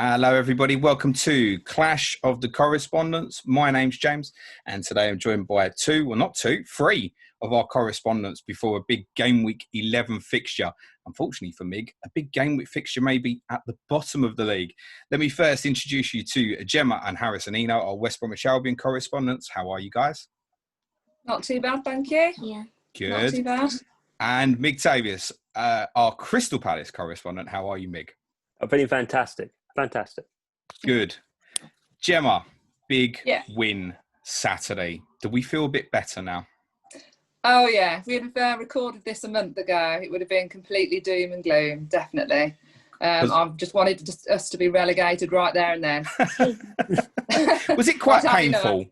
Hello, everybody. Welcome to Clash of the Correspondents. My name's James, and today I'm joined by three of our correspondents before a big Game Week 11 fixture. Unfortunately for Mig, a big Game Week fixture may be at the bottom of the league. Let me first introduce you to Gemma and Harrison Eno, our West Bromwich Albion correspondents. How are you guys? Not too bad, thank you. Yeah. Good. Not too bad. And Migtavius, our Crystal Palace correspondent. How are you, Mig? I'm feeling fantastic. Fantastic. Good. Gemma, big win Saturday. Do we feel a bit better now? Oh, yeah. If we had recorded this a month ago, it would have been completely doom and gloom, definitely. I've just wanted us to be relegated right there and then. Was it quite painful,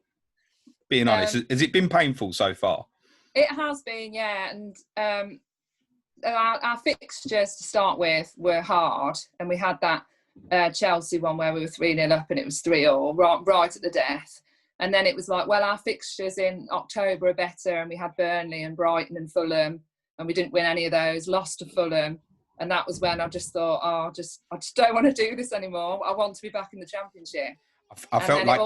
being honest? Has it been painful so far? It has been, yeah. And our fixtures to start with were hard. And we had that Chelsea one where we were 3-0 up and it was 3-3 right at the death. And then it was like, well, our fixtures in October are better, and we had Burnley and Brighton and Fulham, and we didn't win any of those, lost to Fulham. And that was when I just thought, I just don't want to do this anymore. I want to be back in the Championship. I felt like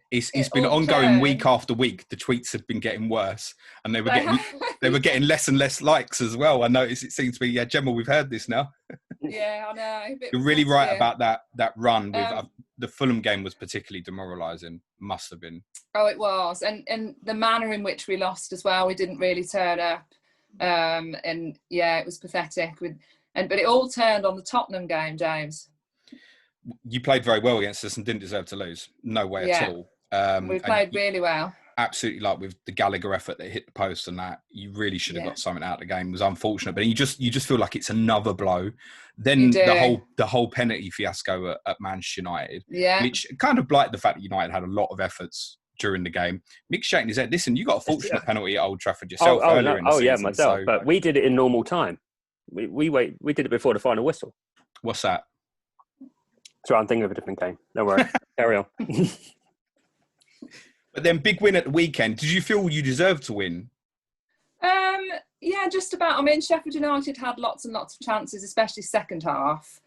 it's been ongoing week after week. The tweets have been getting worse, and they were getting less and less likes as well. I noticed it seems to be, Gemma, we've heard this now. Yeah, I know. You're really right about that run. With the Fulham game was particularly demoralising. Must have been. Oh, it was, and the manner in which we lost as well. We didn't really turn up, and yeah, it was pathetic. But it all turned on the Tottenham game, James. You played very well against us and didn't deserve to lose. No way at all. We played really well. Absolutely, like with the Gallagher effort that hit the post and that, you really should have got something out of the game. It was unfortunate, but you just feel like it's another blow. Then the whole penalty fiasco at Manchester United, which kind of blighted the fact that United had a lot of efforts during the game. Mick's shaking his head. Listen, you got a fortunate penalty at Old Trafford yourself earlier in the season. Myself. But we did it in normal time. We did it before the final whistle. What's that? So I'm thinking of a different game. Don't worry. Carry on. But then big win at the weekend. Did you feel you deserved to win? Yeah, just about. I mean, Sheffield United had lots and lots of chances, especially second half.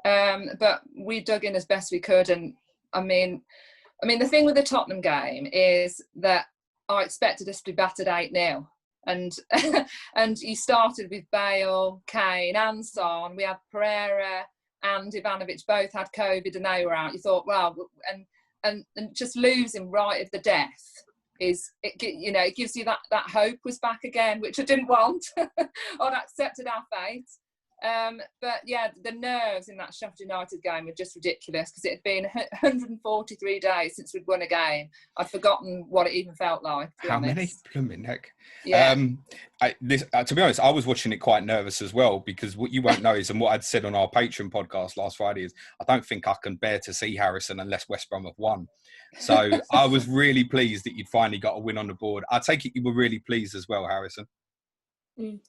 But we dug in as best we could. And I mean, the thing with the Tottenham game is that I expected us to be battered 8-0. And you started with Bale, Kane and Son. We had Pereira and Ivanovic both had COVID and they were out. You thought, well, and just losing right at the death it gives you that hope was back again, which I didn't want. I'd accepted our fate. But yeah, the nerves in that Sheffield United game were just ridiculous because it had been 143 days since we'd won a game. I'd forgotten what it even felt like. How many? Blooming heck. Yeah. To be honest, I was watching it quite nervous as well because what you won't know is, and what I'd said on our Patreon podcast last Friday is, I don't think I can bear to see Harrison unless West Brom have won. So I was really pleased that you'd finally got a win on the board. I take it you were really pleased as well, Harrison.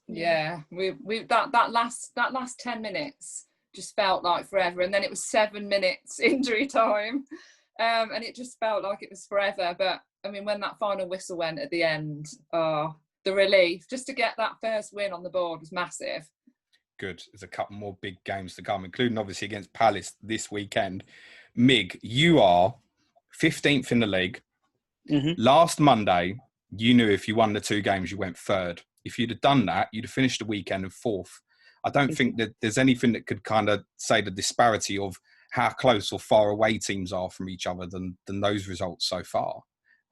Yeah, we that last 10 minutes just felt like forever, and then it was 7 minutes injury time, and it just felt like it was forever. But I mean, when that final whistle went at the end, the relief just to get that first win on the board was massive. Good. There's a couple more big games to come, including obviously against Palace this weekend. Mig, you are 15th in the league. Mm-hmm. Last Monday, you knew if you won the 2 games, you went third. If you'd have done that, you'd have finished the weekend in 4th. I don't think that there's anything that could kind of say the disparity of how close or far away teams are from each other than those results so far.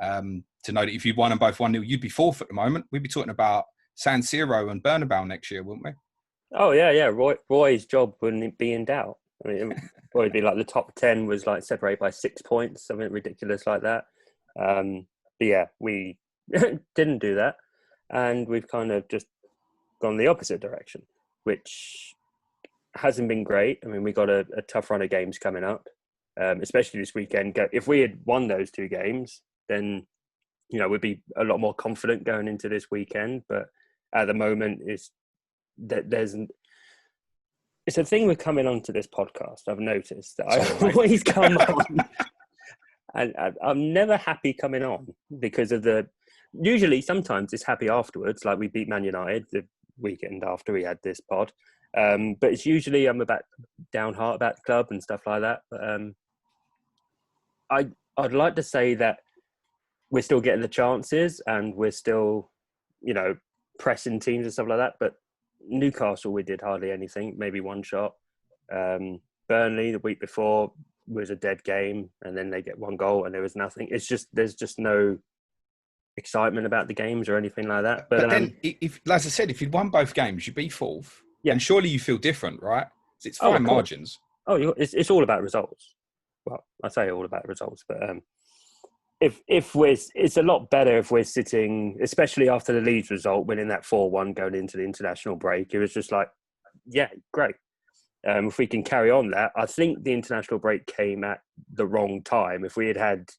To know that if you'd won them both 1-0, you'd be 4th at the moment. We'd be talking about San Siro and Bernabeu next year, wouldn't we? Oh, yeah. Roy's job wouldn't be in doubt. I mean, it would be like the top 10 was like separated by 6 points, something ridiculous like that. But yeah, we didn't do that. And we've kind of just gone the opposite direction, which hasn't been great. I mean, we got a tough run of games coming up, especially this weekend. If we had won those 2 games, then, we'd be a lot more confident going into this weekend. But at the moment, it's a thing with coming onto this podcast. I've noticed that I always come on. And I'm never happy coming on because of sometimes it's happy afterwards, like we beat Man United the weekend after we had this pod. But it's usually I'm about downheart about the club and stuff like that. But I'd like to say that we're still getting the chances and we're still, pressing teams and stuff like that. But Newcastle, we did hardly anything, maybe one shot. Burnley the week before was a dead game, and then they get one goal and there was nothing. There's just no excitement about the games or anything like that. But then, if, as I said, if you'd won both games, you'd be fourth. Yeah. And surely you feel different, right? It's fine margins. It's all about results. Well, I say all about results, but it's a lot better if we're sitting, especially after the Leeds result, winning that 4-1 going into the international break. It was just like, yeah, great. If we can carry on that, I think the international break came at the wrong time. If we had had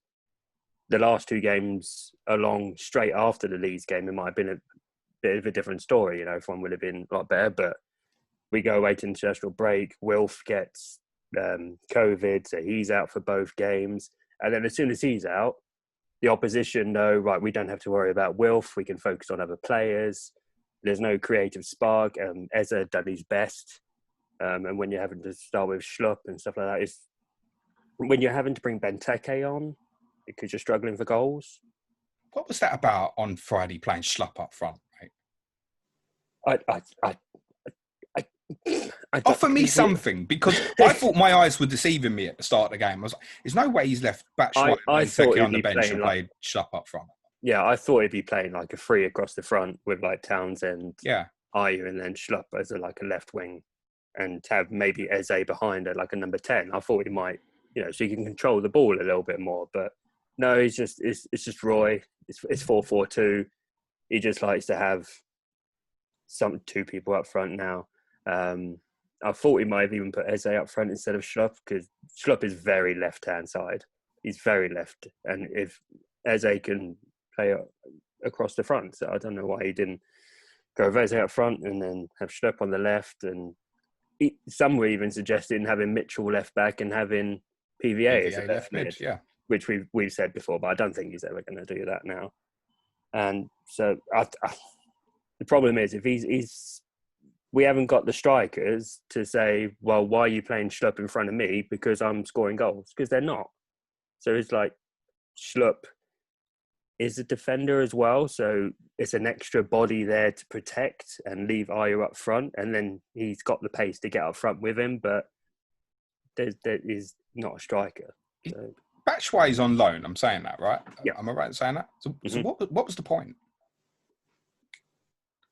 the last two games along straight after the Leeds game, it might have been a bit of a different story, if one would have been a lot better. But we go away to international break, Wilf gets COVID, so he's out for both games. And then as soon as he's out, the opposition know, right, we don't have to worry about Wilf, we can focus on other players. There's no creative spark. Eze done his best. And when you're having to start with Schlupp and stuff like that, when you're having to bring Benteke on because you're struggling for goals. What was that about on Friday playing Schlupp up front, mate? Offer me something, because I thought my eyes were deceiving me at the start of the game. I was like, there's no way he's left Batshuayi and Benteke on the bench and played Schlupp up front. Yeah, I thought he'd be playing like a free across the front with like Townsend, Ayew, and then Schlupp as a left wing, and to have maybe Eze behind it like a number 10. I thought he might, so he can control the ball a little bit more. But no, it's just Roy. It's 4-4-2. He just likes to have two people up front now. I thought he might have even put Eze up front instead of Schlupp, because Schlupp is very left-hand side. He's very left. And if Eze can play across the front, so I don't know why he didn't go with Eze up front and then have Schlupp on the left. And some were even suggesting having Mitchell left back and having PVA as a left mid, which we've said before, but I don't think he's ever going to do that now. And so the problem is, if we haven't got the strikers to say, well, why are you playing Schlupp in front of me? Because I'm scoring goals. Because they're not. So it's like Schlupp is a defender as well. So it's an extra body there to protect and leave Ayew up front. And then he's got the pace to get up front with him. But there is not a striker. So. Batshuayi's on loan. I'm saying that, right? Yeah. Am I right in saying that? So what was the point?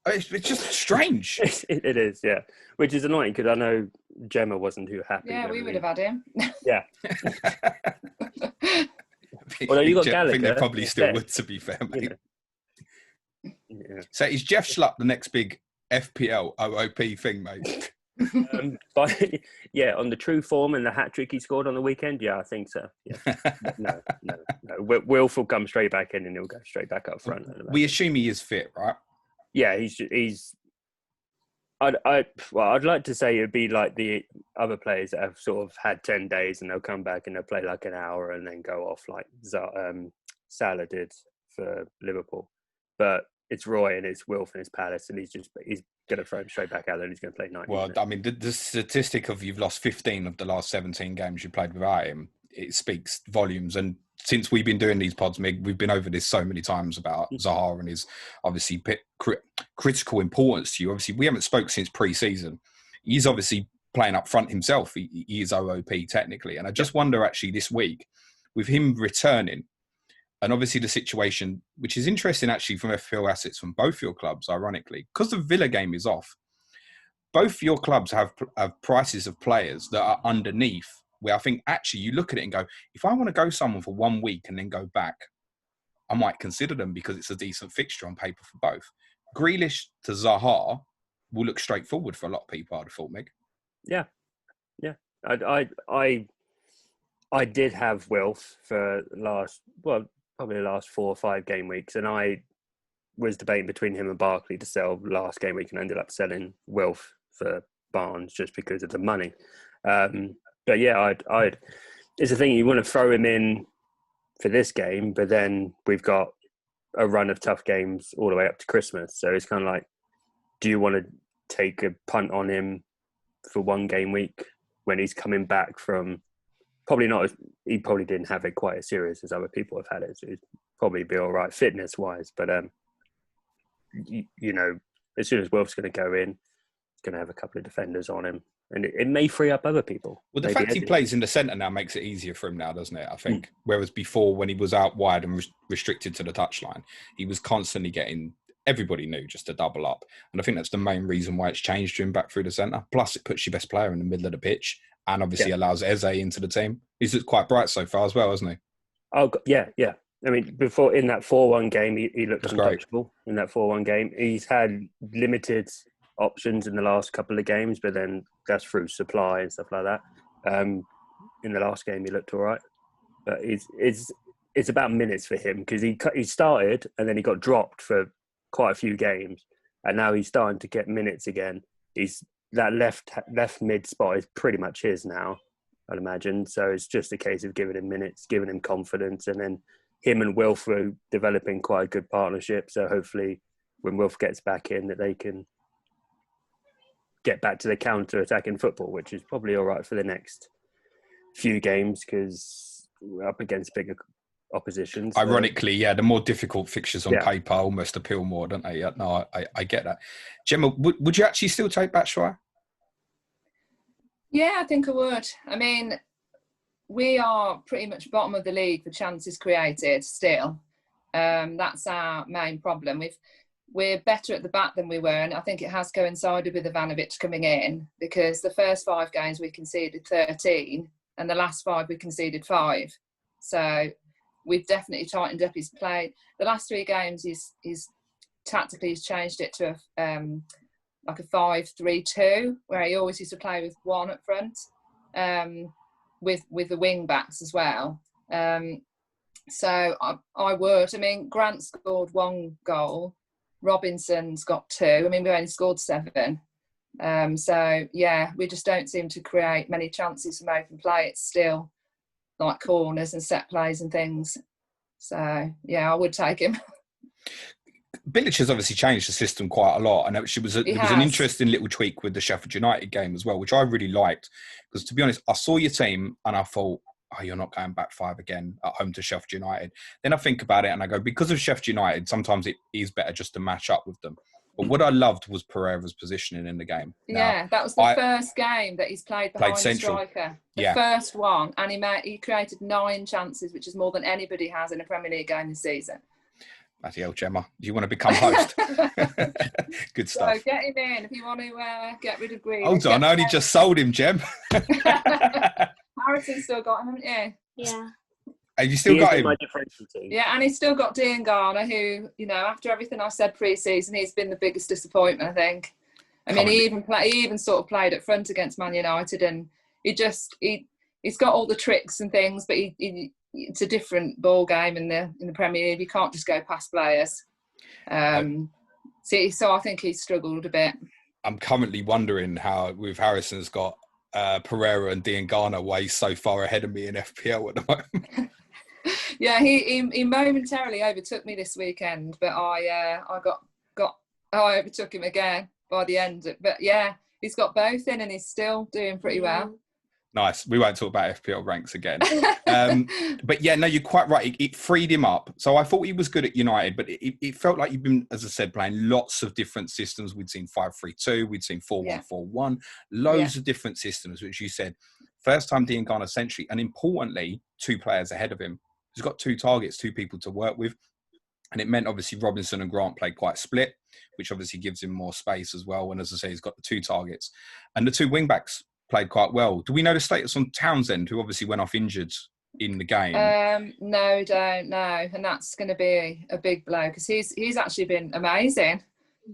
It's just strange. It is, yeah. Which is annoying, because I know Gemma wasn't too happy. Yeah, we would have had him. Yeah. Although you got Gallagher. I think they probably still would, to be fair, mate. Yeah. So is Jeff Schlupp the next big FPL OOP thing, mate? But yeah, on the true form and the hat-trick he scored on the weekend, yeah, I think so. Yeah. No. Wilf will come straight back in and he'll go straight back up front. We assume he is fit, right? Yeah, he's. I'd like to say it'd be like the other players that have sort of had 10 days and they'll come back and they'll play like an hour and then go off like Salah did for Liverpool. But it's Roy and it's Wilf and it's Palace, and he's going to throw him straight back out there and he's going to play 90 minutes. I mean, the statistic of you've lost 15 of the last 17 games you played without him, it speaks volumes. And since we've been doing these pods, Mig, we've been over this so many times about Zaha and his obviously critical importance to you. Obviously, we haven't spoke since pre-season. He's obviously playing up front himself. He is OOP technically. And I just wonder actually this week, with him returning, and obviously the situation, which is interesting actually from FPL assets from both your clubs, ironically, because the Villa game is off, both your clubs have prices of players that are underneath, where I think actually you look at it and go, if I want to go someone for 1 week and then go back, I might consider them because it's a decent fixture on paper for both. Grealish to Zaha will look straightforward for a lot of people, I'd have thought, Meg. Yeah. I did have Wilf for probably the last 4 or 5 game weeks, and I was debating between him and Barkley to sell last game week and ended up selling Wilf for Barnes just because of the money. But yeah, it's a thing, you want to throw him in for this game, but then we've got a run of tough games all the way up to Christmas. So it's kind of like, do you want to take a punt on him for one game week when he's coming back from probably not. He probably didn't have it quite as serious as other people have had it. So he'd probably be all right fitness wise. But you know, as soon as Wilf's going to go in, he's going to have a couple of defenders on him, and it may free up other people. Well, the Maybe fact he plays in the centre now makes it easier for him now, doesn't it? I think. Whereas before, when he was out wide and restricted to the touchline, he was constantly getting. Everybody knew just to double up. And I think that's the main reason why it's changed to him back through the centre. Plus, it puts your best player in the middle of the pitch and obviously allows Eze into the team. He's quite bright so far as well, hasn't he? Oh, yeah. I mean, before in that 4-1 game, he looked untouchable in that 4-1 game. He's had limited options in the last couple of games, but then that's through supply and stuff like that. In the last game, he looked all right. But it's about minutes for him because he started and then he got dropped for quite a few games, and now he's starting to get minutes again. That left mid spot is pretty much his now, I'd imagine. So it's just a case of giving him minutes, giving him confidence, and then him and Wilf are developing quite a good partnership. So hopefully, when Wilf gets back in, that they can get back to the counter-attacking football, which is probably all right for the next few games because we're up against bigger oppositions. Ironically, the more difficult fixtures on paper almost appeal more, don't they? No, I get that. Gemma, would you actually still take Batshuayi? Yeah, I think I would. I mean, we are pretty much bottom of the league for chances created still. That's our main problem. We're better at the back than we were, and I think it has coincided with Ivanovic coming in because the first 5 games we conceded 13 and the last 5 we conceded 5. So we've definitely tightened up his play. The last 3 games, he's tactically he's changed it to like a 5-3-2, where he always used to play with 1 up front, with the wing backs as well. So I would. I mean, Grant scored 1 goal. Robinson's got 2. I mean, we only scored 7. So yeah, we just don't seem to create many chances from open play. It's still like corners and set plays and things. So yeah, I would take him. Bilic has obviously changed the system quite a lot, and it was an interesting little tweak with the Sheffield United game as well, which I really liked. Because to be honest, I saw your team and I thought, oh, you're not going back 5 again at home to Sheffield United. Then I think about it and I go, because of Sheffield United, sometimes it is better just to match up with them. But what I loved was Pereira's positioning in the game. Yeah, that was the first game that he's played behind the striker. The first one. And he created 9 chances, which is more than anybody has in a Premier League game this season. Bloody hell, Gemma. Do you want to become host? Good stuff. So get him in if you want to get rid of Grealish. Hold on, I only just sold him, Gem. Harrison's still got him, haven't you? Yeah. Have you still got him? My differential team. Yeah, and he's still got Dean Garner, who, you know, after everything I said pre-season, he's been the biggest disappointment, I think. I mean, he even sort of played up front against Man United, and he's got all the tricks and things, but it's a different ball game in the Premier League. You can't just go past players. So I think he's struggled a bit. I'm currently wondering how, with Harrison's got Pereira and Dean Garner way so far ahead of me in FPL at the moment. Yeah, he momentarily overtook me this weekend, but I overtook him again by the end. But yeah, he's got both in and he's still doing pretty well. Nice. We won't talk about FPL ranks again. But yeah, no, you're quite right. It freed him up. So I thought he was good at United, but it felt like you've been, as I said, playing lots of different systems. We'd seen 5-3-2, we'd seen 4-1-4-1, loads of different systems, which you said, first time Dean Garner century, and importantly, 2 players ahead of him. He's got 2 targets, 2 people to work with. And it meant obviously Robinson and Grant played quite split, which obviously gives him more space as well. And as I say, he's got the 2 targets. And the 2 wing-backs played quite well. Do we know the status on Townsend, who obviously went off injured in the game? No, don't know. And that's going to be a big blow because he's actually been amazing.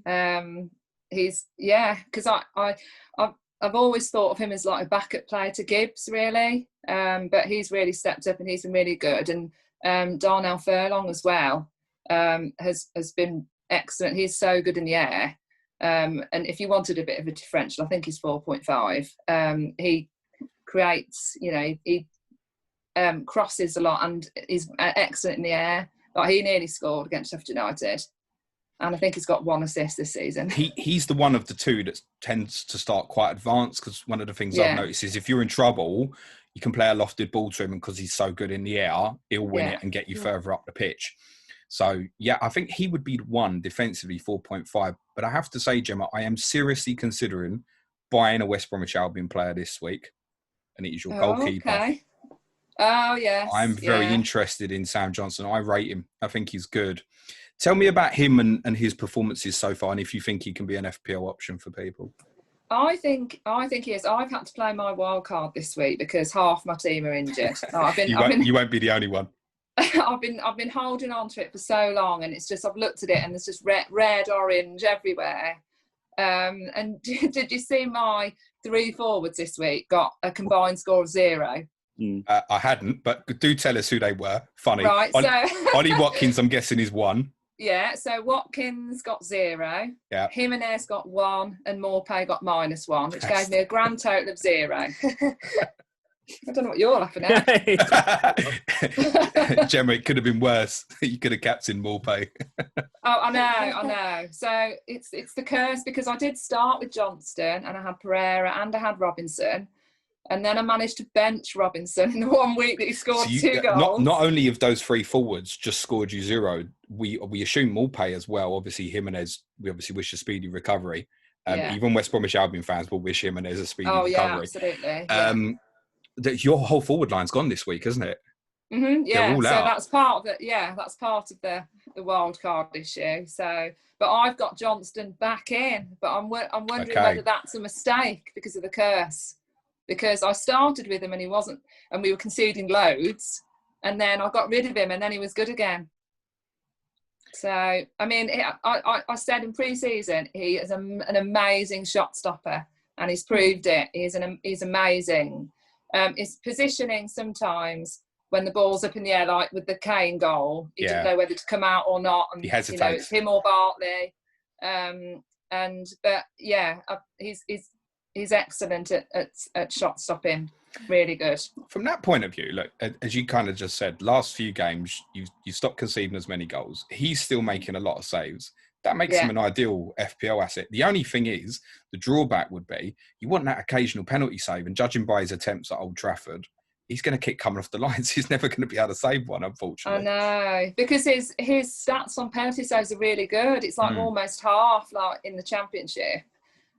Because I've always thought of him as like a backup player to Gibbs, really. But he's really stepped up and he's been really good. And Darnell Furlong as well has been excellent. He's so good in the air. And if you wanted a bit of a differential, I think he's 4.5. He creates, he crosses a lot and he's excellent in the air. Like he nearly scored against Sheffield United. And I think he's got 1 assist this season. He's the one of the two that tends to start quite advanced, because one of the things I've noticed is if you're in trouble, you can play a lofted ball to him, and because he's so good in the air, he'll win it and get you further up the pitch. So, yeah, I think he would be one defensively, 4.5. But I have to say, Gemma, I am seriously considering buying a West Bromwich Albion player this week, and it is your goalkeeper. Okay. Oh, yes. I'm very interested in Sam Johnstone. I rate him. I think he's good. Tell me about him and his performances so far, and if you think he can be an FPL option for people. I think he is. I've had to play my wild card this week because half my team are injured. You won't be the only one. I've been holding on to it for so long, and it's just I've looked at it and there's just red, orange everywhere. And did you see my 3 forwards this week got a combined score of 0? I hadn't, but do tell us who they were. Funny. Right, Ollie Watkins, I'm guessing, is 1. Yeah, so Watkins got 0. Yeah. Jimenez got 1, and Morpay got -1, which gave me a grand total of 0. I don't know what you're laughing at. Gemma, it could have been worse. You could have captained Morpay. Oh, I know. So it's the curse, because I did start with Johnstone, and I had Pereira, and I had Robinson. And then I managed to bench Robinson in the 1 week that he scored 2 goals. Not only of those 3 forwards just scored you 0, we assume Morpay as well. Obviously, Jimenez, we obviously wish a speedy recovery. Even West Bromwich Albion fans will wish Jimenez a speedy recovery. Oh, yeah, absolutely. Your whole forward line's gone this week, isn't it? Mm-hmm, yeah, so that's part of it. Yeah, that's part of the wild card issue. So, but I've got Johnstone back in, but I'm wondering whether that's a mistake because of the curse. Because I started with him and he wasn't, and we were conceding loads, and then I got rid of him and then he was good again. So, I mean, I said in pre-season, he is an amazing shot stopper, and he's proved it. He's amazing. His positioning sometimes when the ball's up in the air, like with the Kane goal, he didn't know whether to come out or not. And, he hesitates. It's him or Bartley. He's excellent at shot stopping. Really good. From that point of view, look, as you kind of just said, last few games, you stopped conceding as many goals. He's still making a lot of saves. That makes him an ideal FPL asset. The only thing is, the drawback would be, you want that occasional penalty save, and judging by his attempts at Old Trafford, he's going to kick coming off the lines. He's never going to be able to save one, unfortunately. I know, because his stats on penalty saves are really good. It's like almost half like in the Championship.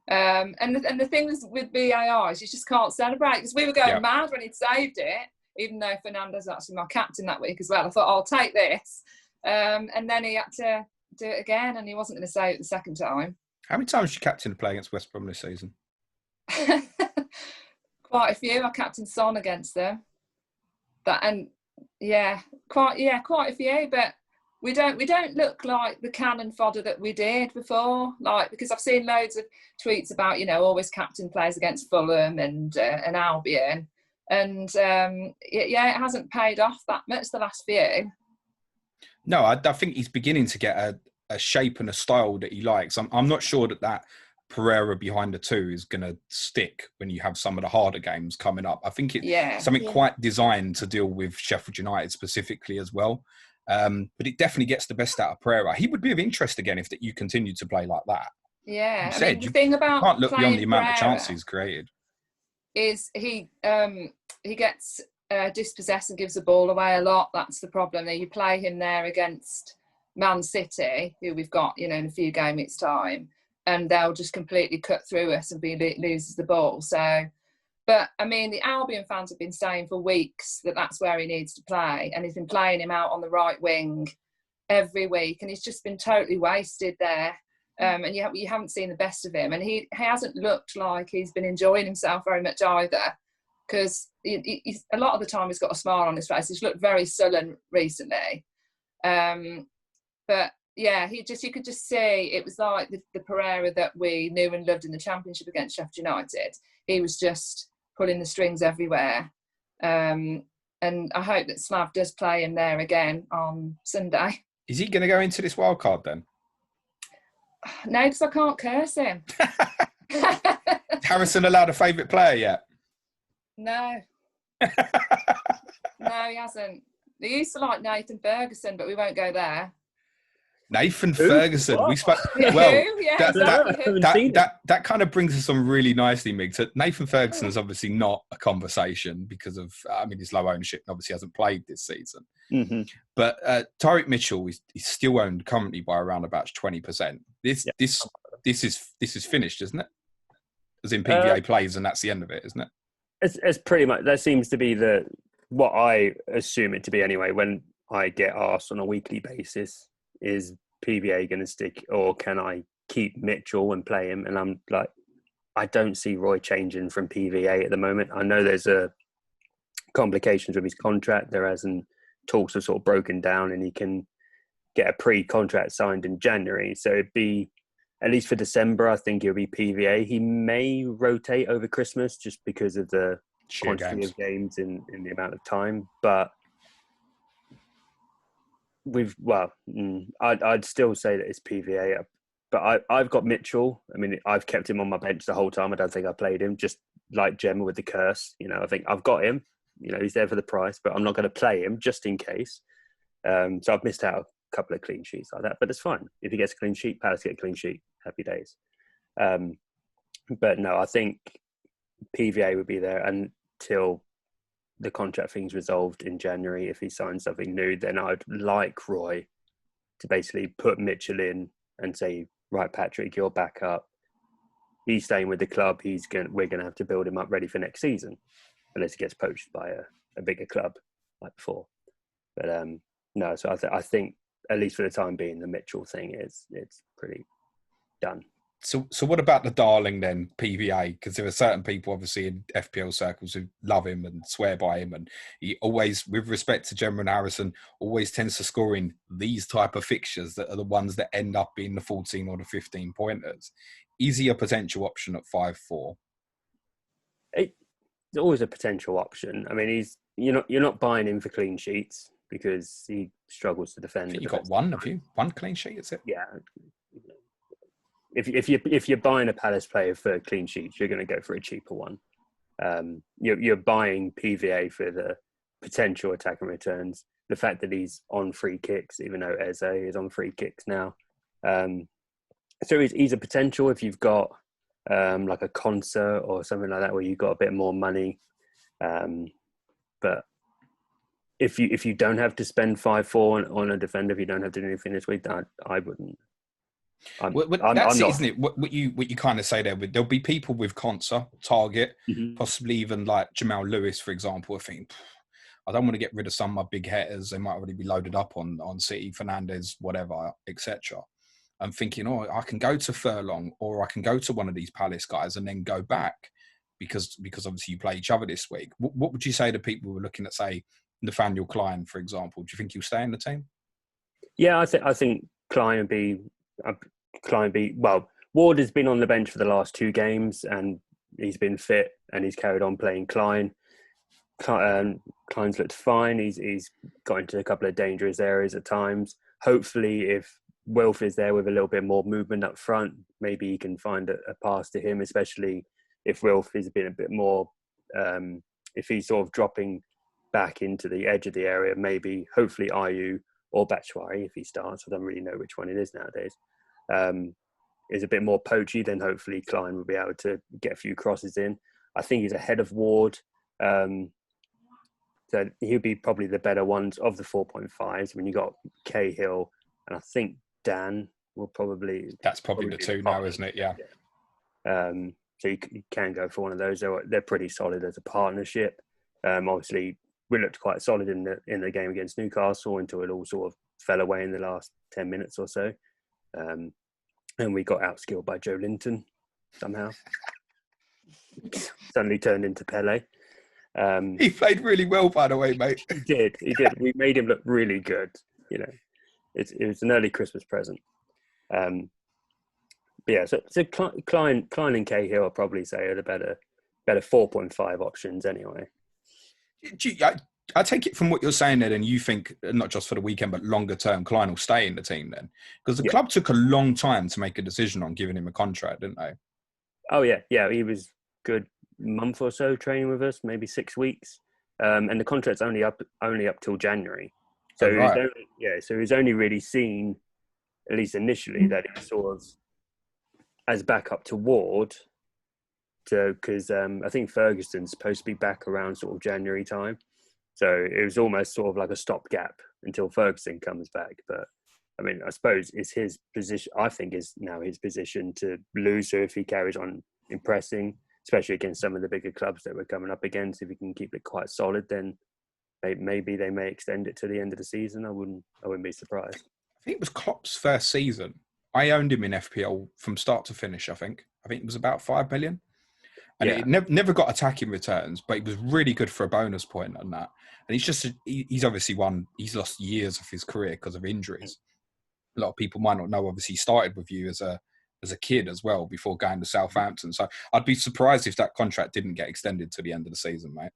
And the thing with VAR is you just can't celebrate, because we were going mad when he'd saved it, even though Fernando's actually my captain that week as well. I thought, I'll take this. And then he had to do it again, and he wasn't going to save it the second time. How many times did you captain to play against West Brom this season? Quite a few. I captained Son against them. Quite a few. But we don't look like the cannon fodder that we did before. Like, because I've seen loads of tweets about, always captain players against Fulham and Albion, and it hasn't paid off that much the last few. No, I think he's beginning to get a shape and a style that he likes. I'm not sure that Pereira behind the 2 is going to stick when you have some of the harder games coming up. I think it's something quite designed to deal with Sheffield United specifically as well. But it definitely gets the best out of Pereira. He would be of interest again if you continue to play like that. Yeah, the thing about you can't look beyond the amount of chances created. Is he gets dispossessed and gives the ball away a lot. That's the problem. You play him there against Man City, who we've got, in a few game weeks' time, and they'll just completely cut through us and loses the ball. So, but I mean, the Albion fans have been saying for weeks that that's where he needs to play, and he's been playing him out on the right wing every week, and he's just been totally wasted there. And you haven't seen the best of him, and he hasn't looked like he's been enjoying himself very much either, because he's a lot of the time he's got a smile on his face. He's looked very sullen recently, but yeah, you could just see it was like the Pereira that we knew and loved in the Championship against Sheffield United. He was just pulling the strings everywhere, and I hope that Slav does play him there again on Sunday. Is he going to go into this wild card then? No, because I can't curse him. Harrison allowed a favourite player yet? No. No, he hasn't. They used to like Nathan Ferguson, but we won't go there. Nathan Who? Ferguson. What? We spoke. Yeah, Well, who? Yeah, that, exactly. Who? that kind of brings us on really nicely, Mig. So Nathan Ferguson is obviously not a conversation because of, his low ownership and obviously hasn't played this season. Mm-hmm. But Tyreek Mitchell is still owned currently by around about 20%. This is finished, isn't it? As in PVA plays, and that's the end of it, isn't it? It's pretty much, that seems to be what I assume it to be anyway. When I get asked on a weekly basis, is PVA going to stick, or can I keep Mitchell and play him? And I'm like, I don't see Roy changing from PVA at the moment. I know there's complications with his contract. There hasn't, talks are sort of broken down, and he can get a pre-contract signed in January. So it'd be, at least for December, I think it'll be PVA. He may rotate over Christmas just because of the quantity of games in the amount of time. But I'd still say that it's PVA. But I've got Mitchell. I mean, I've kept him on my bench the whole time. I don't think I played him, just like Gemma with the curse. I think I've got him. He's there for the price, but I'm not going to play him just in case. So I've missed out a couple of clean sheets like that, but it's fine. If he gets a clean sheet, Palace get a clean sheet. Happy days. But no, I think PVA would be there until the contract thing's resolved in January. If he signs something new, then I'd like Roy to basically put Mitchell in and say, right, Patrick, you're back up. He's staying with the club. We're going to have to build him up ready for next season, unless he gets poached by a bigger club like before. But no, so I think at least for the time being, the Mitchell thing it's pretty done. So what about the darling then, PVA? Because there are certain people, obviously, in FPL circles who love him and swear by him, and he always, with respect to Gemma and Harrison, always tends to score in these type of fixtures that are the ones that end up being the 14 or the 15 pointers. Is he a potential option at 5-4? It's always a potential option. I mean, you're not buying him for clean sheets because he struggles to defend. You got one, have you? One clean sheet, is it? Yeah. If you're buying a Palace player for clean sheets, you're going to go for a cheaper one. You're buying PVA for the potential attack and returns. The fact that he's on free kicks, even though Eze is on free kicks now. So he's a potential if you've got like a concert or something like that where you've got a bit more money. But if you don't have to spend 5-4 on a defender, if you don't have to do anything this week, I wouldn't. That's it, isn't it? What you kind of say there, there'll be people with Conser, Target, possibly even like Jamal Lewis, for example. I think I don't want to get rid of some of my big hitters. They might already be loaded up on City, Fernandez, whatever, etc. I'm thinking, I can go to Furlong or I can go to one of these Palace guys and then go back because obviously you play each other this week. What would you say to people who are looking at, say, Nathaniel Klein, for example? Do you think he'll stay in the team? Yeah, I think Klein would be. Well, Ward has been on the bench for the last 2 games and he's been fit and he's carried on playing Klein. Klein's looked fine. He's got into a couple of dangerous areas at times. Hopefully, if Wilf is there with a little bit more movement up front, maybe he can find a pass to him, especially if Wilf is been a bit more, if he's sort of dropping back into the edge of the area, maybe, hopefully, Ayew or Batshuayi, if he starts, I don't really know which one it is nowadays, is a bit more poachy, then hopefully Klein will be able to get a few crosses in. I think he's ahead of Ward. So he'll be probably the better ones of the 4.5s. When you got Cahill and I think Dan will probably... That's probably the two now, isn't it? Yeah. So you can go for one of those. They're pretty solid as a partnership. Obviously, we looked quite solid in the game against Newcastle until it all sort of fell away in the last 10 minutes or so. And we got outskilled by Joe Linton somehow. Suddenly turned into Pele. He played really well, by the way, mate. He did. We made him look really good. It was an early Christmas present. But yeah, so Klein and Cahill, I'll probably say, are the better 4.5 options anyway. I take it from what you're saying there, and you think not just for the weekend, but longer term, Klein will stay in the team then? Because the club took a long time to make a decision on giving him a contract, didn't they? Oh, yeah. Yeah, he was good month or so training with us, maybe 6 weeks. And the contract's only up till January. So so he's only really seen at least initially, that it was sort of as backup to Ward, because I think Ferguson's supposed to be back around sort of January time. So it was almost sort of like a stopgap until Ferguson comes back. But I mean, I suppose it's his position. I think is now his position to lose. So if he carries on impressing, especially against some of the bigger clubs that we're coming up against, if he can keep it quite solid, then maybe they may extend it to the end of the season. I wouldn't be surprised. I think it was Klopp's first season. I owned him in FPL from start to finish. I think it was about 5 million. And it never got attacking returns, but he was really good for a bonus point on that. And he's obviously he's lost years of his career because of injuries. A lot of people might not know, obviously, he started with you as a kid as well before going to Southampton. So I'd be surprised if that contract didn't get extended to the end of the season, mate.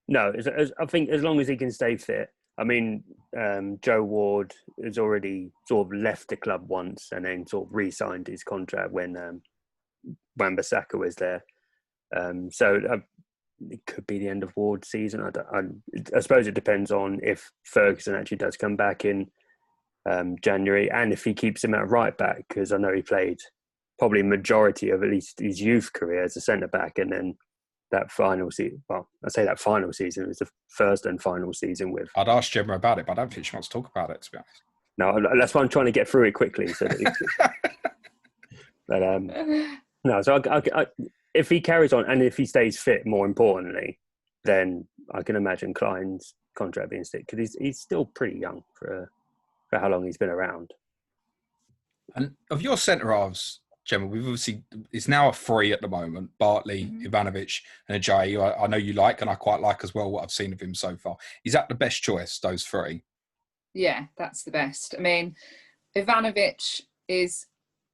No, I think as long as he can stay fit. I mean, Joe Ward has already sort of left the club once and then sort of re-signed his contract when Wan-Bissaka was there. So it could be the end of Ward's season. I suppose it depends on if Ferguson actually does come back in January, and if he keeps him at right back, because I know he played probably majority of at least his youth career as a centre back, and then that final season. Well, I say that final season, it was the first and final season with. I'd ask Gemma about it, but I don't think she wants to talk about it, to be honest. No, that's why I'm trying to get through it quickly. So but no, so I, if he carries on and if he stays fit, more importantly, then I can imagine Klein's contract being stick, because he's still pretty young for how long he's been around. And of your centre halves, Gemma, we've obviously, it's now a 3 at the moment: Bartley, Ivanovic, and Ajayi, who I know you like, and I quite like as well what I've seen of him so far. Is that the best choice, those 3? Yeah, that's the best. I mean, Ivanovic is,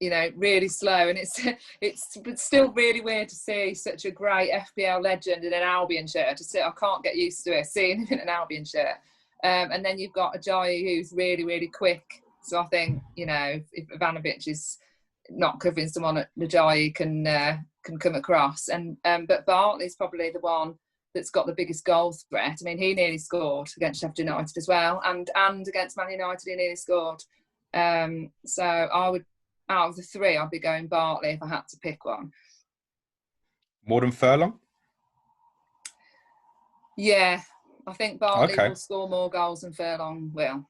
really slow, and it's still really weird to see such a great FPL legend in an Albion shirt. I can't get used to it, seeing him in an Albion shirt. And then you've got Ajayi, who's really, really quick. So I think, if Ivanovic is not covering someone, Ajayi can come across. And but Bartley's probably the one that's got the biggest goal threat. I mean, he nearly scored against Sheffield United as well, and against Man United he nearly scored. So I would, out of the 3, I'd be going Bartley if I had to pick one. More than Furlong? Yeah, I think Bartley will score more goals than Furlong will.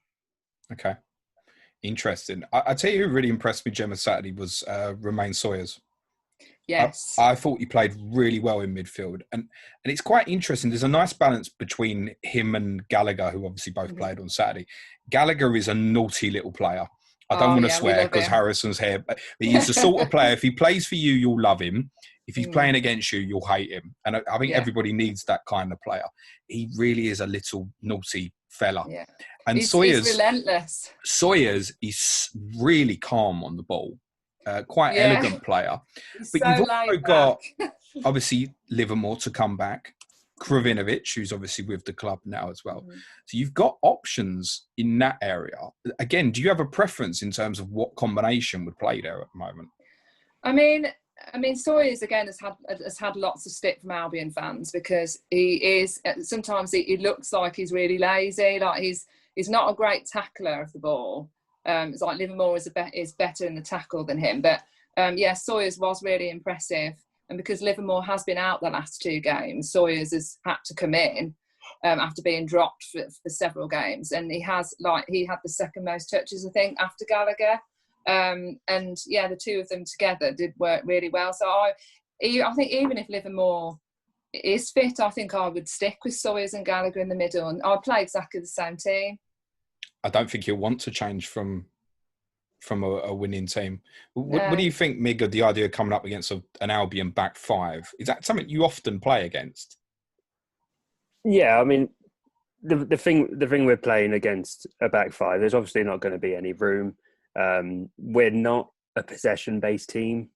Okay. Interesting. I tell you who really impressed me, Gemma, Saturday was Romain Sawyers. Yes. I thought he played really well in midfield. And it's quite interesting. There's a nice balance between him and Gallagher, who obviously both played on Saturday. Gallagher is a naughty little player. I don't want to swear because Harrison's here, but he's the sort of player, if he plays for you, you'll love him. If he's playing against you, you'll hate him. And I think everybody needs that kind of player. He really is a little naughty fella. Yeah. And he's relentless. Sawyers is really calm on the ball. Quite elegant player. But you've also got, obviously, Livermore to come back. Krovinovic, who's obviously with the club now as well. So you've got options in that area. Again, do you have a preference in terms of what combination would play there at the moment? I mean, Sawyers again has had lots of stick from Albion fans because he is sometimes he looks like he's really lazy, like he's not a great tackler of the ball. It's like Livermore is better in the tackle than him, but Sawyers was really impressive. And because Livermore has been out the last 2 games, Sawyers has had to come in after being dropped for several games. And he had the second most touches, I think, after Gallagher. And the 2 of them together did work really well. So I think even if Livermore is fit, I think I would stick with Sawyers and Gallagher in the middle. And I'd play exactly the same team. I don't think you'll want to change from a winning team. What do you think, Mig, of the idea of coming up against an Albion back 5? Is that something you often play against? Yeah, I mean, the thing we're playing against a back 5, there's obviously not going to be any room. We're not a possession-based team.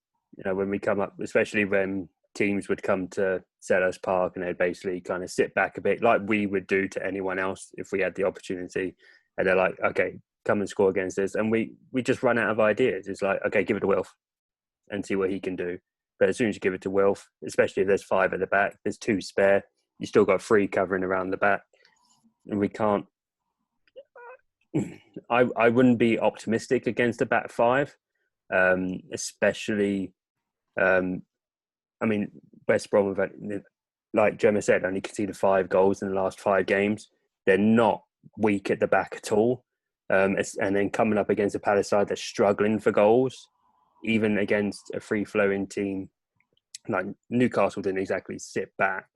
When we come up, especially when teams would come to Selhurst Park and they'd basically kind of sit back a bit like we would do to anyone else if we had the opportunity. And they're like, okay, come and score against us. And we just run out of ideas. It's like, okay, give it to Wilf and see what he can do. But as soon as you give it to Wilf, especially if there's 5 at the back, there's 2 spare. You still got 3 covering around the back. And we can't... I wouldn't be optimistic against a back five, especially. I mean, West Brom have, like Gemma said, only conceded 5 goals in the last 5 games. They're not weak at the back at all. And then coming up against a Palace side that's struggling for goals, even against a free-flowing team like Newcastle didn't exactly sit back.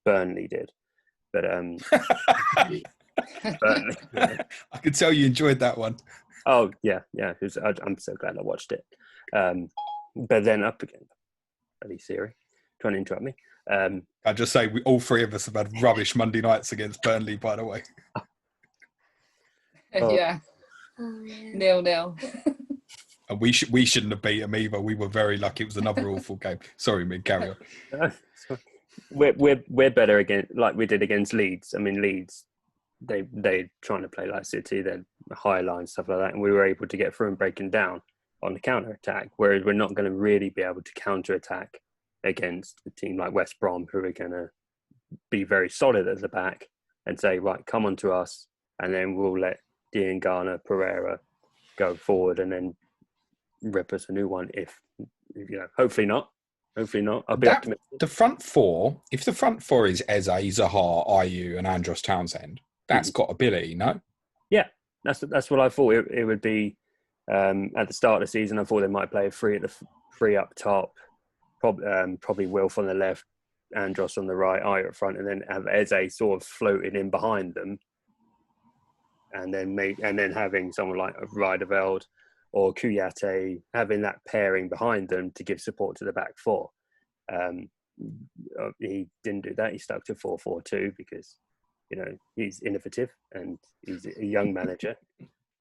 Burnley did, but Burnley. I could tell you enjoyed that one. Oh yeah. I'm so glad I watched it. But then up again. Bloody Siri, trying to interrupt me. I just say all 3 of us have had rubbish Monday nights against Burnley, by the way. Yeah. 0-0. And we shouldn't have beat them either. We were very lucky. It was another awful game. Sorry, Mig, carry on. We're better against, like we did against Leeds. I mean, Leeds, they're trying to play like City, they're high line, stuff like that, and we were able to get through and breaking down on the counter attack. Whereas we're not going to really be able to counter attack against a team like West Brom, who are going to be very solid at the back and say, right, come on to us, and then we'll let Garner, Pereira go forward and then rip us a new one. If hopefully not. I'll be optimistic. The front 4, if the front 4 is Eze, Zaha, Ayew and Andros Townsend, that's got ability, no? Yeah, that's what I thought it would be. At the start of the season, I thought they might play 3 up top, probably Wilf on the left, Andros on the right, Ayew up front, and then have Eze sort of floated in behind them, and then having someone like Riedeveld or Kouyaté having that pairing behind them to give support to the back 4. He didn't do that. He stuck to 4-4-2 because he's innovative and he's a young manager.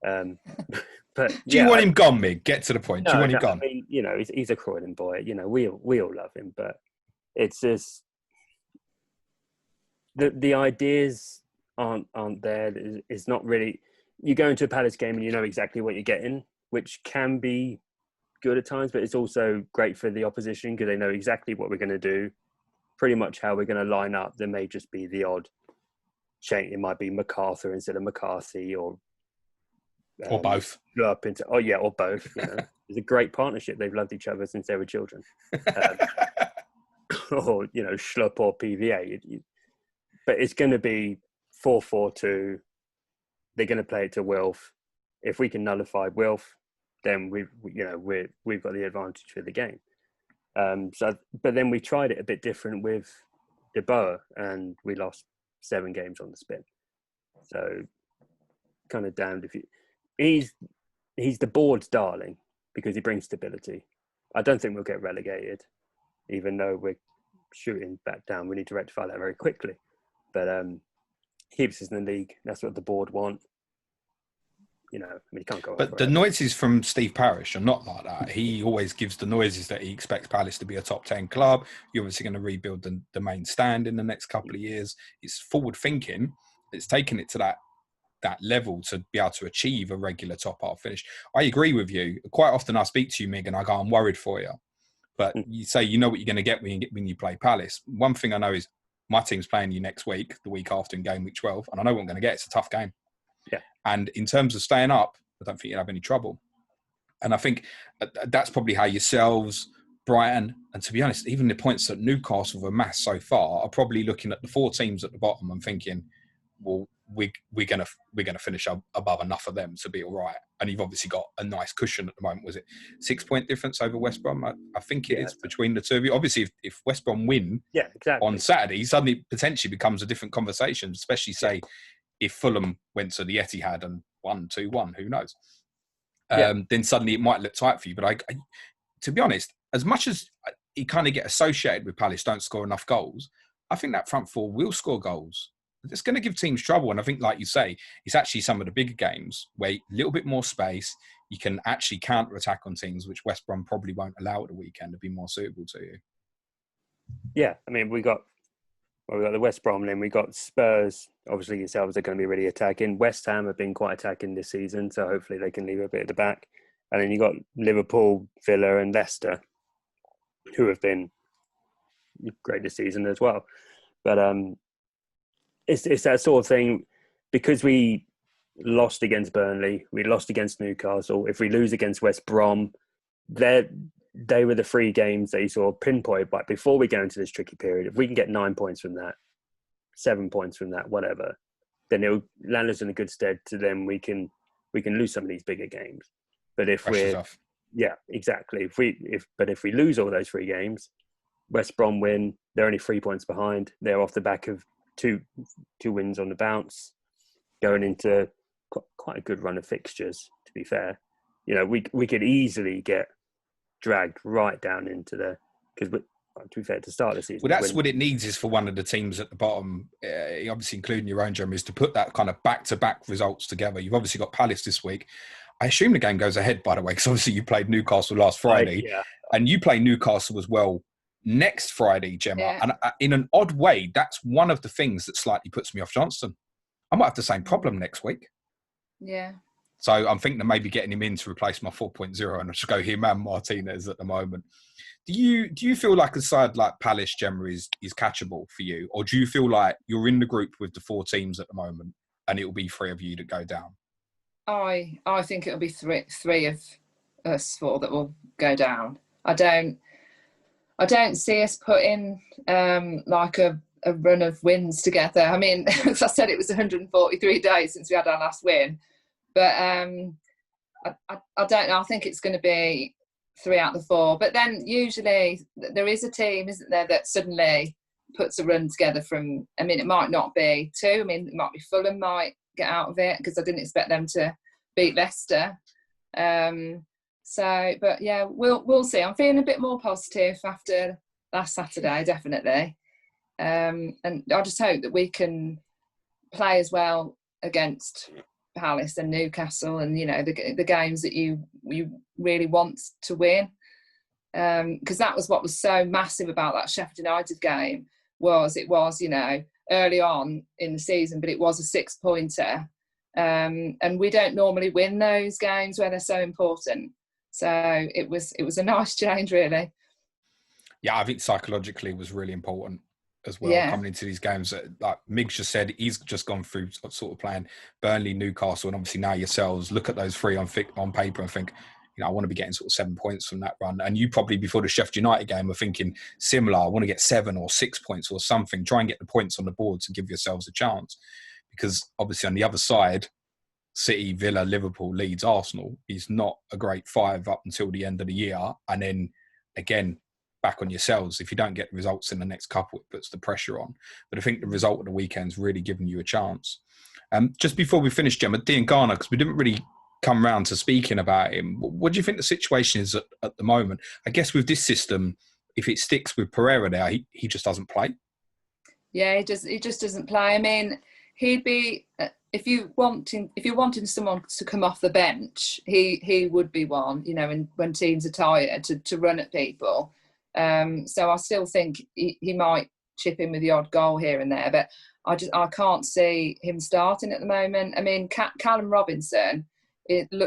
But do you want him gone, Mig? Get to the point. Do you want him gone? I mean, he's a Croydon boy. We all love him, but it's just the ideas aren't there. It's not really. You go into a Palace game and you know exactly what you're getting, which can be good at times, but it's also great for the opposition because they know exactly what we're going to do, pretty much how we're going to line up. There may just be the odd change. It might be MacArthur instead of McCarthy, or both. Or both. It's a great partnership. They've loved each other since they were children. Or Schlupp or PVA. But it's going to be 4-4-2. They're going to play it to Wilf. If we can nullify Wilf, then we've got the advantage for the game. But then we tried it a bit different with De Boer, and we lost 7 games on the spin. So kind of damned if you. He's the board's darling because he brings stability. I don't think we'll get relegated, even though we're shooting back down. We need to rectify that very quickly. But keeps us in the league. That's what the board want. You can't go. But the noises from Steve Parish are not like that. He always gives the noises that he expects Palace to be a top 10 club. You're obviously going to rebuild the main stand in the next couple of years. It's forward thinking. It's taking it to that level to be able to achieve a regular top half finish. I agree with you. Quite often I speak to you, Mig, and I go, I'm worried for you. But you say you know what you're going to get when you play Palace. One thing I know is my team's playing you next week, the week after in game week 12, and I know what I'm going to get. It's a tough game. Yeah. And in terms of staying up, I don't think you'll have any trouble. And I think that's probably how yourselves, Brighton, and to be honest, even the points that Newcastle have amassed so far are probably looking at the 4 teams at the bottom and thinking, well, we're gonna finish above enough of them to be all right. And you've obviously got a nice cushion at the moment. Was it 6-point difference over West Brom? I think it is between the two of you. Obviously, if West Brom win on Saturday, suddenly potentially becomes a different conversation. Especially say if Fulham went to the Etihad and won 2-1, who knows? Then suddenly it might look tight for you. But I to be honest, as much as you kind of get associated with Palace don't score enough goals, I think that front 4 will score goals. It's going to give teams trouble. And I think, like you say, it's actually some of the bigger games where a little bit more space, you can actually counter-attack on teams, which West Brom probably won't allow at the weekend to be more suitable to you. Yeah, I mean, we got the West Brom, and then we got Spurs. Obviously, yourselves are going to be really attacking. West Ham have been quite attacking this season, so hopefully they can leave a bit at the back. And then you got Liverpool, Villa and Leicester, who have been great this season as well. But it's that sort of thing, because we lost against Burnley, we lost against Newcastle. If we lose against West Brom, they were the 3 games that you saw pinpoint. But before we go into this tricky period, if we can get 9 points from that, 7 points from that, whatever, then it'll land us in a good stead to then we can lose some of these bigger games. But if we're off. Yeah, exactly. If we lose all those 3 games, West Brom win, they're only 3 points behind. They're off the back of two wins on the bounce, going into quite a good run of fixtures, to be fair. You know, we could easily get dragged right down into because to be fair, to start the season. Well, that's what it needs is for one of the teams at the bottom, obviously including your own, Gemma, is to put that kind of back-to-back results together. You've obviously got Palace this week. I assume the game goes ahead, by the way, because obviously you played Newcastle last Friday. And you play Newcastle as well next Friday, Gemma. Yeah. And in an odd way, that's one of the things that slightly puts me off Johnstone. I might have the same problem next week. Yeah. So I'm thinking of maybe getting him in to replace my 4.0 and I'll just go him and Martinez at the moment. Do you feel like a side like Palace, Gemma, is catchable for you? Or do you feel like you're in the group with the 4 teams at the moment and it will be 3 of you that go down? I think it'll be three of us 4 that will go down. I don't see us putting like a run of wins together. I mean, as I said, it was 143 days since we had our last win, but I don't know. I think it's going to be 3 out of the 4. But then usually there is a team, isn't there, that suddenly puts a run together from. I mean, it might not be 2. I mean, it might be Fulham might get out of it because I didn't expect them to beat Leicester. But yeah, we'll see. I'm feeling a bit more positive after last Saturday, definitely. And I just hope that we can play as well against Palace and Newcastle, and you know the games that you really want to win. Because that was what was so massive about that Sheffield United game. It was you know early on in the season, but it was a 6-pointer. And we don't normally win those games where they're so important. So it was a nice change, really. Yeah, I think psychologically it was really important as well, coming into these games. Like Migs just said, he's just gone through sort of playing Burnley, Newcastle, and obviously now yourselves. Look at those 3 on paper and think, you know, I want to be getting sort of 7 points from that run. And you probably, before the Sheffield United game, are thinking similar. I want to get 7 or 6 points or something. Try and get the points on the board to give yourselves a chance. Because obviously on the other side, City, Villa, Liverpool, Leeds, Arsenal is not a great 5 up until the end of the year. And then again, back on yourselves. If you don't get results in the next couple, it puts the pressure on. But I think the result of the weekend's really given you a chance. Just before we finish, Gemma, Diangana, because we didn't really come round to speaking about him. What do you think the situation is at the moment? I guess with this system, if it sticks with Pereira there, he just doesn't play. Yeah, he just doesn't play. I mean, he'd be if you're wanting someone to come off the bench, he would be one. You know, when teams are tired to run at people. So I still think he might chip in with the odd goal here and there, but I can't see him starting at the moment. I mean, Callum Robinson,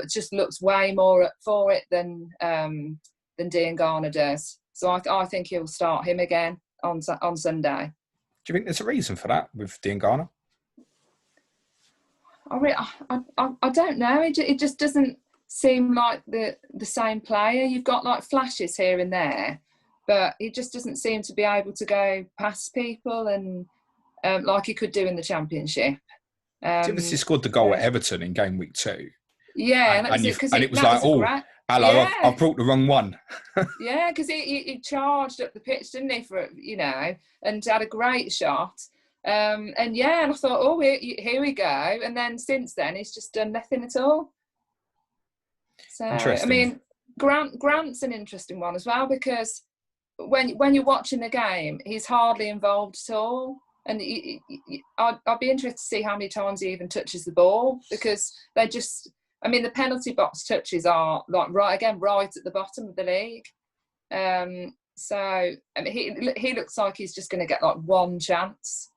just looks way more up for it than Diangana does. So I think he'll start him again on Sunday. Do you think there's a reason for that with Diangana? I don't know. It just doesn't seem like the same player. You've got like flashes here and there, but he just doesn't seem to be able to go past people and like he could do in the Championship. He obviously scored the goal at Everton in game week 2. Yeah, and it was like, hello, yeah. I've brought the wrong one. Yeah, because he charged up the pitch, didn't he, for and had a great shot. And I thought, oh, here we go. And then since then, he's just done nothing at all. So, I mean, Grant's an interesting one as well, because when you're watching the game, he's hardly involved at all. And I'd be interested to see how many times he even touches the ball, because they just, I mean, the penalty box touches are like right at the bottom of the league. So I mean, he looks like he's just going to get like one chance,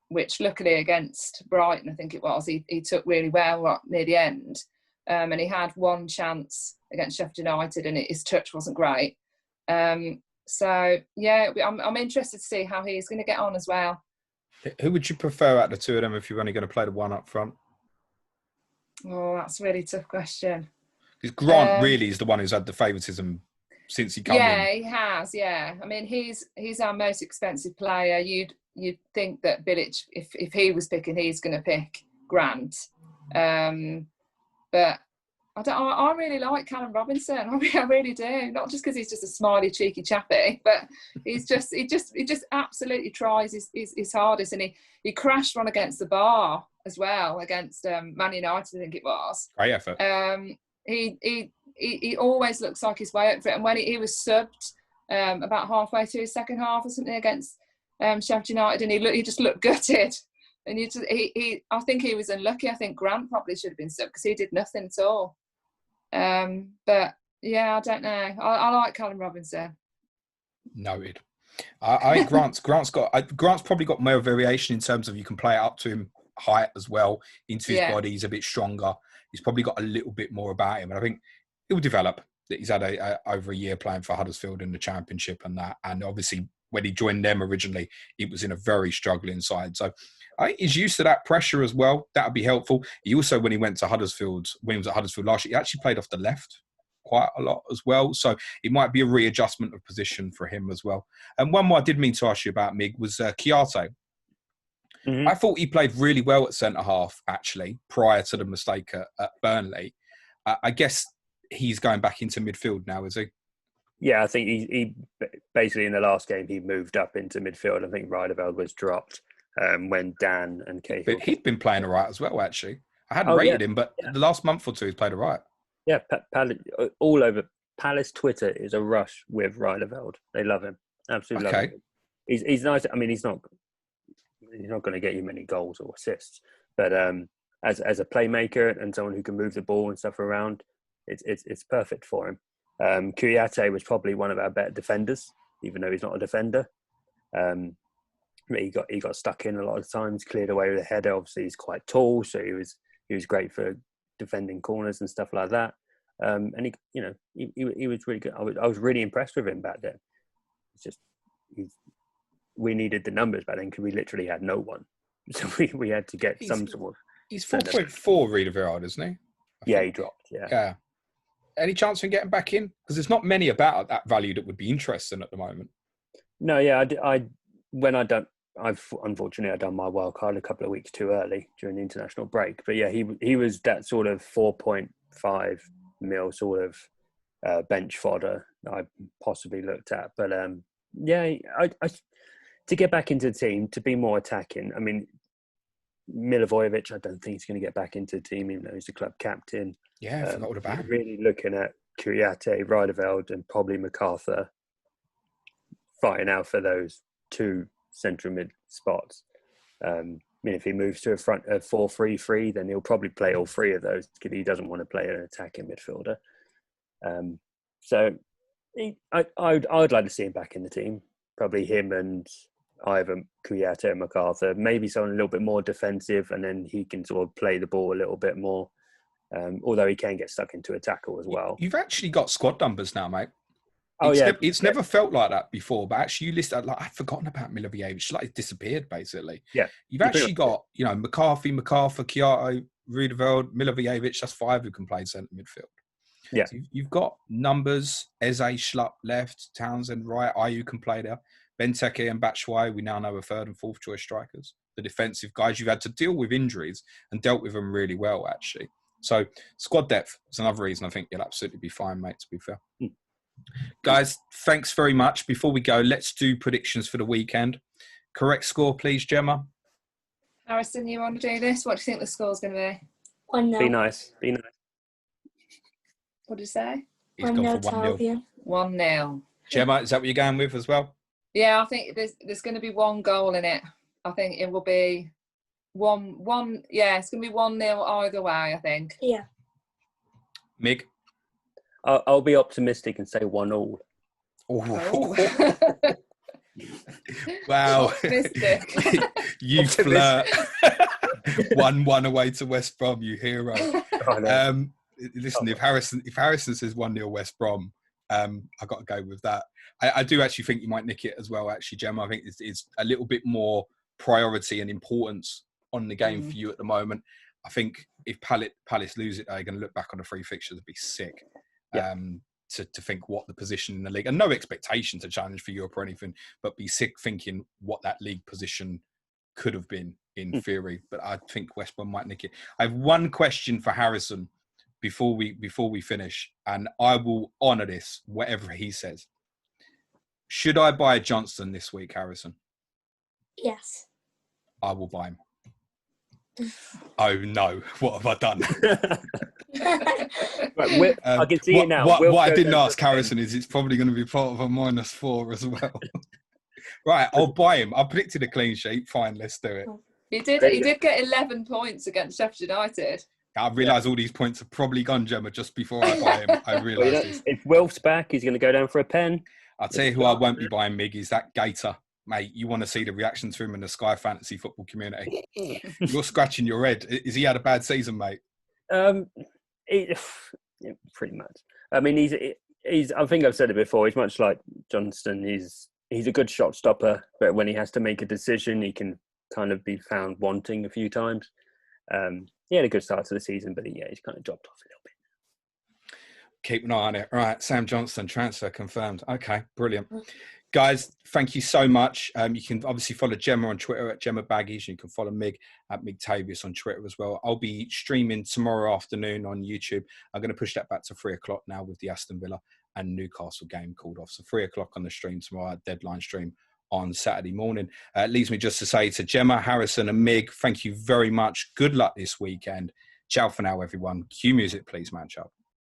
which luckily against Brighton, I think it was, he took really well right near the end, and he had one chance against Sheffield United, and his touch wasn't great. So yeah, I'm interested to see how he's going to get on as well. Who would you prefer out of the two of them if you're only going to play the one up front? Oh, that's a really tough question. Because Grant really is the one who's had the favouritism since he came in. Yeah, he has. Yeah, I mean, he's our most expensive player. You'd think that Bilic, if he was picking, he's going to pick Grant. But I really like Callum Robinson. I really do. Not just because he's just a smiley, cheeky chappy, but he just absolutely tries his hardest, and he crashed one against the bar as well against Man United, I think it was. Great effort. He always looks like he's way up for it, and when he was subbed about halfway through his second half or something against Sheffield United, and he just looked gutted. And I think he was unlucky. I think Grant probably should have been subbed because he did nothing at all. But yeah, I don't know. I like Callum Robinson. Noted. I think Grant's probably got more variation in terms of you can play it up to him height as well into his body. He's a bit stronger. He's probably got a little bit more about him, and I think he'll develop. He's had over a year playing for Huddersfield in the Championship and that, and obviously when he joined them originally, it was in a very struggling side. So I think he's used to that pressure as well. That would be helpful. He also, when he was at Huddersfield last year, he actually played off the left quite a lot as well. So it might be a readjustment of position for him as well. And one more I did mean to ask you about, Mig, was C.O.T.C. Mm-hmm. I thought he played really well at centre-half, actually, prior to the mistake at Burnley. I guess he's going back into midfield now, is he? Yeah, I think he basically in the last game, he moved up into midfield. I think Riedeveld was dropped when Dan and Cahill... But he'd been playing all right as well, actually. I hadn't rated him, but the last month or two, he's played all right. Yeah, all over. Palace Twitter is a rush with Riedeveld. They love him. Absolutely love him. He's nice. I mean, he's not going to get you many goals or assists, but as a playmaker and someone who can move the ball and stuff around, it's perfect for him. C.O.T.C was probably one of our better defenders, even though he's not a defender. He got stuck in a lot of times, cleared away with a header. Obviously, he's quite tall, so he was great for defending corners and stuff like that. And he was really good. I was really impressed with him back then. It's just we needed the numbers back then because we literally had no one, so we had to get some sort of. He's 4.4 Riedeveld, isn't he? Yeah, he dropped. Yeah. Any chance of getting back in? Because there's not many about that value that would be interesting at the moment. No, yeah, I've unfortunately done my wild card a couple of weeks too early during the international break. But yeah, he was that sort of 4.5 mil sort of bench fodder that I possibly looked at. But I to get back into the team, to be more attacking. I mean, Milivojevic, I don't think he's going to get back into the team, even though he's the club captain. Yeah, I forgot all about him. Really looking at C.O.T.C, Riedeveld, and probably MacArthur fighting out for those two central mid spots. I mean, if he moves to a 4-3-3, then he'll probably play all three of those because he doesn't want to play an attacking midfielder. So I'd like to see him back in the team. Probably him and either C.O.T.C and MacArthur. Maybe someone a little bit more defensive, and then he can sort of play the ball a little bit more. Although he can get stuck into a tackle as well. You've actually got squad numbers now, mate. It's never felt like that before, but actually you listed, like, I'd forgotten about Milivojevic. Like, it disappeared, basically. Yeah. You've actually got, McCarthy, MacArthur, C.O.T.C, Riedeveld, Milivojevic. That's 5 who can play centre midfield. Yeah. So you've got numbers, Eze, Schlupp left, Townsend right, Ayew can play there. Benteke and Batshuayi, we now know, are 3rd and 4th choice strikers. The defensive guys, you've had to deal with injuries and dealt with them really well, actually. So squad depth is another reason I think you'll absolutely be fine, mate, to be fair. Guys, thanks very much. Before we go, let's do predictions for the weekend. Correct score, please, Gemma. Harrison, you want to do this? What do you think the score's going to be? 1-0. Be nice. What did you say? He's gone for 1-0. 1-0. Gemma, is that what you're going with as well? Yeah, I think there's going to be one goal in it. I think it will be one. Yeah, it's going to be 1-0 either way, I think. Yeah. Mig? I'll be optimistic and say 1-1. Oh. Wow. You flirt. 1-1 away to West Brom, you hero. Listen, if Harrison says 1-0 West Brom, I've got to go with that. I do actually think you might nick it as well, actually, Gemma. I think it's a little bit more priority and importance on the game for you at the moment. I think if Palace lose it, they're going to look back on the 3 fixtures and be sick. Yeah. To think what the position in the league, and no expectation to challenge for Europe or anything, but be sick thinking what that league position could have been in theory. But I think West Brom might nick it. I have one question for Harrison before we finish, and I will honour this, whatever he says. Should I buy Johnstone this week, Harrison? Yes. I will buy him. Oh no, what have I done? Right, I can see it now. What I didn't ask Harrison is it's probably going to be part of a -4 as well. Right, I'll buy him. I predicted a clean sheet. Fine, let's do it. He did get 11 points against Sheffield United. I realise all these points have probably gone, Gemma, just before I buy him. I realise this. If Wilf's back, he's going to go down for a pen. I'll tell you who I won't be buying, Mig, is that Gator. Mate, you want to see the reaction to him in the Sky Fantasy football community. You're scratching your head. Has he had a bad season, mate? Pretty much. I mean, he's. I think I've said it before. He's much like Johnstone. He's a good shot stopper, but when he has to make a decision, he can kind of be found wanting a few times. He had a good start to the season, but he's kind of dropped off a little bit. Keep an eye on it. Right, Sam Johnstone transfer confirmed. Okay, brilliant. Guys, thank you so much. You can obviously follow Gemma on Twitter at Gemma Baggies. You can follow Mig at Migtavius on Twitter as well. I'll be streaming tomorrow afternoon on YouTube. I'm going to push that back to 3 o'clock now with the Aston Villa and Newcastle game called off. So 3 o'clock on the stream tomorrow, deadline stream on Saturday morning. It leaves me just to say to Gemma, Harrison and Mig, thank you very much. Good luck this weekend. Ciao for now, everyone. Cue music, please, man. Ciao.